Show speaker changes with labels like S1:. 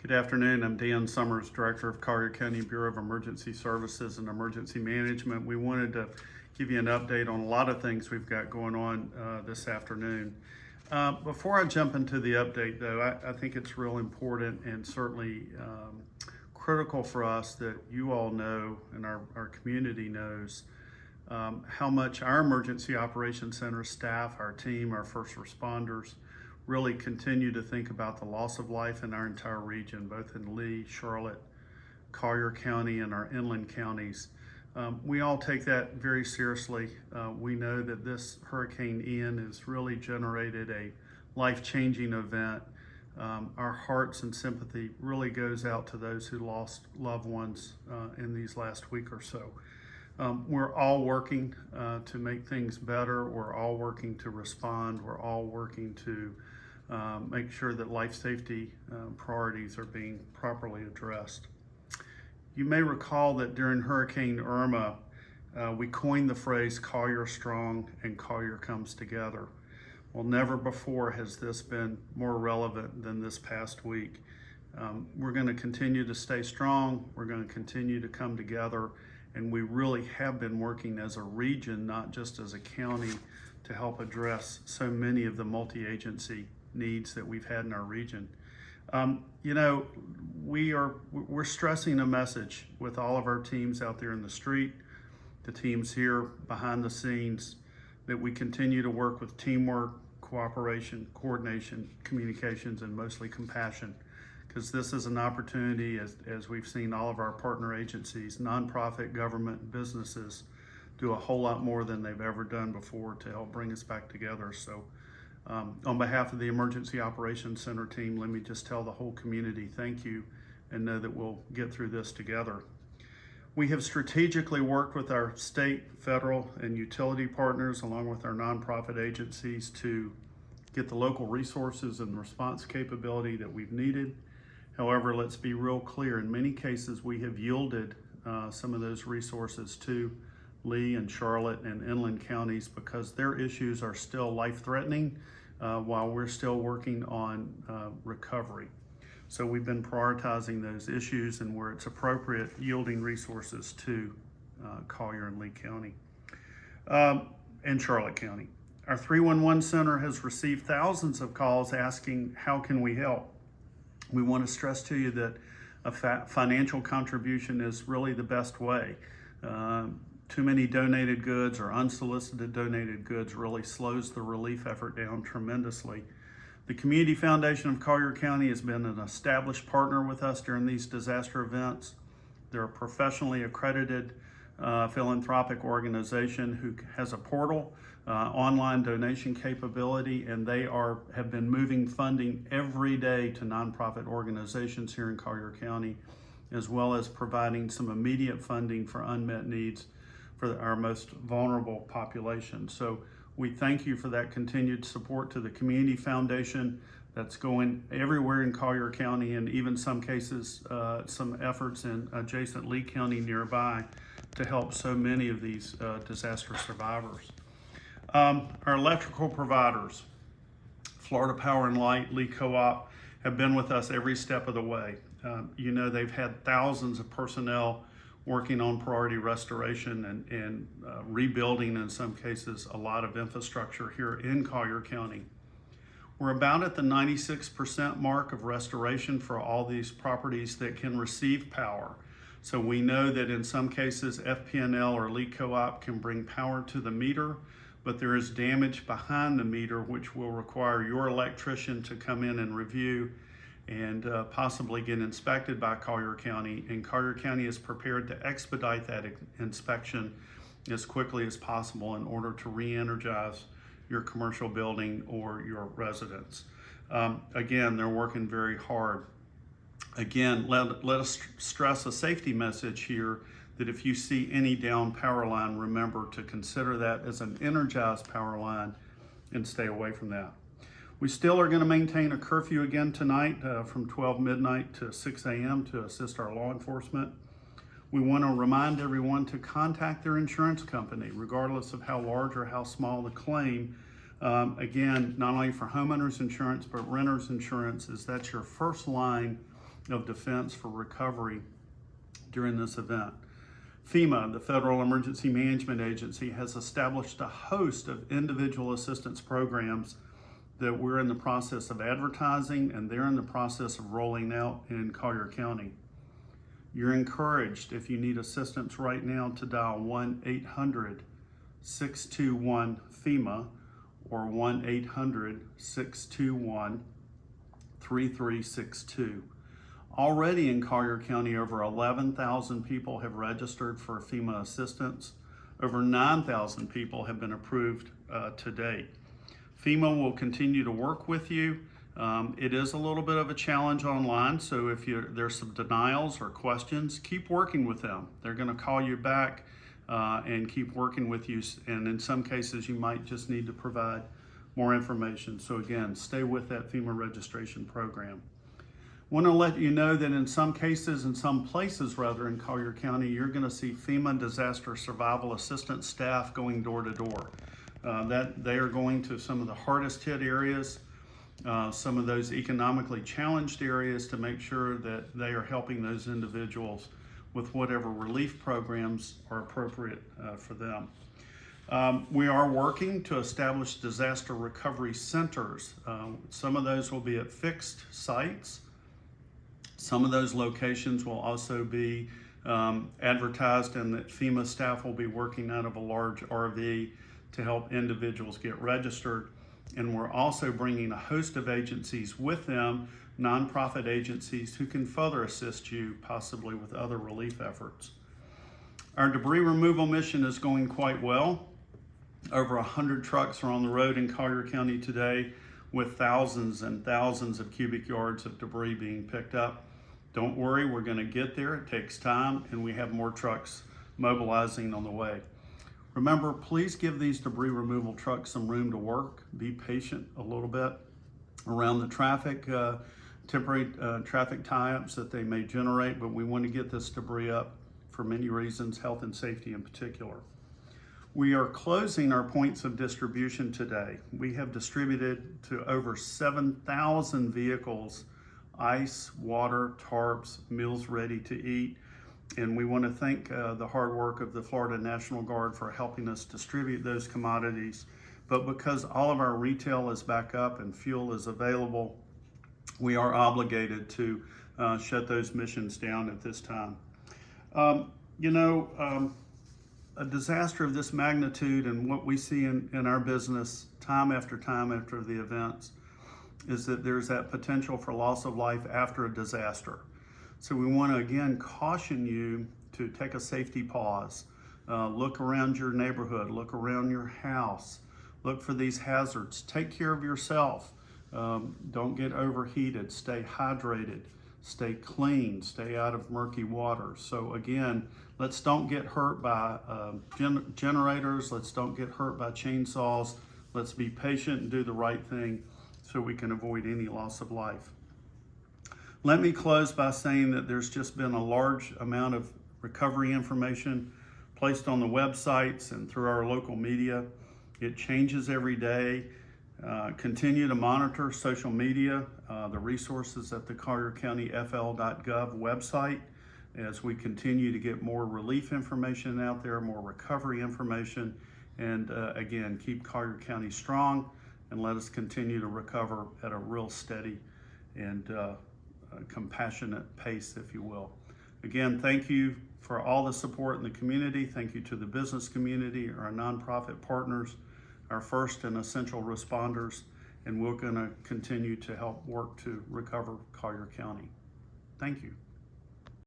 S1: Good afternoon. I'm Dan Summers, Director of Collier County Bureau of Emergency Services and Emergency Management. We wanted to give you an update on a lot of things we've got going on this afternoon. Before I jump into the update, though, I think it's real important and certainly critical for us that you all know and our community knows how much our Emergency Operations Center staff, our team, our first responders, really continue to think about the loss of life in our entire region, both in Lee, Charlotte, Collier County, and our inland counties. We all take that very seriously. We know that this Hurricane Ian has really generated a life-changing event. Our hearts and sympathy really goes out to those who lost loved ones in these last week or so. We're all working to make things better. We're all working to respond. We're all working to make sure that life safety priorities are being properly addressed. You may recall that during Hurricane Irma, we coined the phrase Collier Strong and Collier Comes Together. Well, never before has this been more relevant than this past week. We're going to continue to stay strong. We're going to continue to come together. And we really have been working as a region, not just as a county, to help address so many of the multi-agency needs that we've had in our region. We're stressing a message with all of our teams out there in the street, the teams here behind the scenes, that we continue to work with teamwork, cooperation, coordination, communications, and mostly compassion. Because this is an opportunity, as we've seen all of our partner agencies, nonprofit, government, businesses, do a whole lot more than they've ever done before to help bring us back together. So on behalf of the Emergency Operations Center team, let me just tell the whole community thank you and know that we'll get through this together. We have strategically worked with our state, federal, and utility partners, along with our nonprofit agencies, to get the local resources and response capability that we've needed. However, let's be real clear, in many cases we have yielded some of those resources to Lee and Charlotte and inland counties because their issues are still life-threatening while we're still working on recovery. So we've been prioritizing those issues and where it's appropriate, yielding resources to Collier and Lee County and Charlotte County. Our 311 center has received thousands of calls asking, how can we help? We want to stress to you that a financial contribution is really the best way. Too many donated goods or unsolicited donated goods really slows the relief effort down tremendously. The Community Foundation of Collier County has been an established partner with us during these disaster events. They're a professionally accredited philanthropic organization who has a portal, online donation capability, and they have been moving funding every day to nonprofit organizations here in Collier County, as well as providing some immediate funding for unmet needs for our most vulnerable population. So we thank you for that continued support to the Community Foundation that's going everywhere in Collier County, and even some cases, some efforts in adjacent Lee County nearby to help so many of these disaster survivors. Our electrical providers, Florida Power and Light, Lee Co-op, have been with us every step of the way. They've had thousands of personnel working on priority restoration and rebuilding, in some cases, a lot of infrastructure here in Collier County. We're about at the 96% mark of restoration for all these properties that can receive power. So we know that in some cases, FP&L or Lee Co-op can bring power to the meter, but there is damage behind the meter which will require your electrician to come in and review and possibly get inspected by Collier County. And Collier County is prepared to expedite that inspection as quickly as possible in order to re-energize your commercial building or your residence. Again, they're working very hard. Again, let us stress a safety message here that if you see any down power line, remember to consider that as an energized power line and stay away from that. We still are going to maintain a curfew again tonight from 12 midnight to 6 a.m. to assist our law enforcement. We want to remind everyone to contact their insurance company, regardless of how large or how small the claim. Again, not only for homeowners insurance, but renters insurance, as that's your first line of Defense for recovery during this event. FEMA, the Federal Emergency Management Agency, has established a host of individual assistance programs that we're in the process of advertising, and they're in the process of rolling out in Collier County. You're encouraged, if you need assistance right now, to dial 1-800-621-FEMA or 1-800-621-3362. Already in Collier County, over 11,000 people have registered for FEMA assistance. Over 9,000 people have been approved to date. FEMA will continue to work with you. It is a little bit of a challenge online, so if there's some denials or questions, keep working with them. They're going to call you back and keep working with you, and in some cases you might just need to provide more information. So again, stay with that FEMA registration program. Want to let you know that in some cases, in some places rather, in Collier County, you're going to see FEMA disaster survival assistance staff going door to door. That they are going to some of the hardest hit areas, some of those economically challenged areas, to make sure that they are helping those individuals with whatever relief programs are appropriate for them. We are working to establish disaster recovery centers. Some of those will be at fixed sites. Some of those locations will also be advertised, and that FEMA staff will be working out of a large RV to help individuals get registered. And we're also bringing a host of agencies with them, nonprofit agencies who can further assist you possibly with other relief efforts. Our debris removal mission is going quite well. Over 100 trucks are on the road in Collier County today, with thousands and thousands of cubic yards of debris being picked up. Don't worry, we're going to get there. It takes time, and we have more trucks mobilizing on the way. Remember, please give these debris removal trucks some room to work. Be patient a little bit around the traffic, temporary traffic tie-ups that they may generate, but we want to get this debris up for many reasons, health and safety in particular. We are closing our points of distribution today. We have distributed to over 7,000 vehicles ice, water, tarps, meals ready to eat. And we want to thank the hard work of the Florida National Guard for helping us distribute those commodities. But because all of our retail is back up and fuel is available, we are obligated to shut those missions down at this time. A disaster of this magnitude, and what we see in our business time after the events, is that there's that potential for loss of life after a disaster. So we want to again caution you to take a safety pause. Look around your neighborhood, look around your house, look for these hazards. Take care of yourself. Don't get overheated, stay hydrated, stay clean, stay out of murky water. So again, let's don't get hurt by generators, let's don't get hurt by chainsaws. Let's be patient and do the right thing so we can avoid any loss of life. Let me close by saying that there's just been a large amount of recovery information placed on the websites and through our local media. It changes every day. Continue to monitor social media, the resources at the colliercountyfl.gov website, as we continue to get more relief information out there, more recovery information, and again, keep Collier County strong and let us continue to recover at a real steady and compassionate pace, if you will. Again, thank you for all the support in the community. Thank you to the business community, our nonprofit partners, our first and essential responders, and we're going to continue to help work to recover Collier County. Thank you.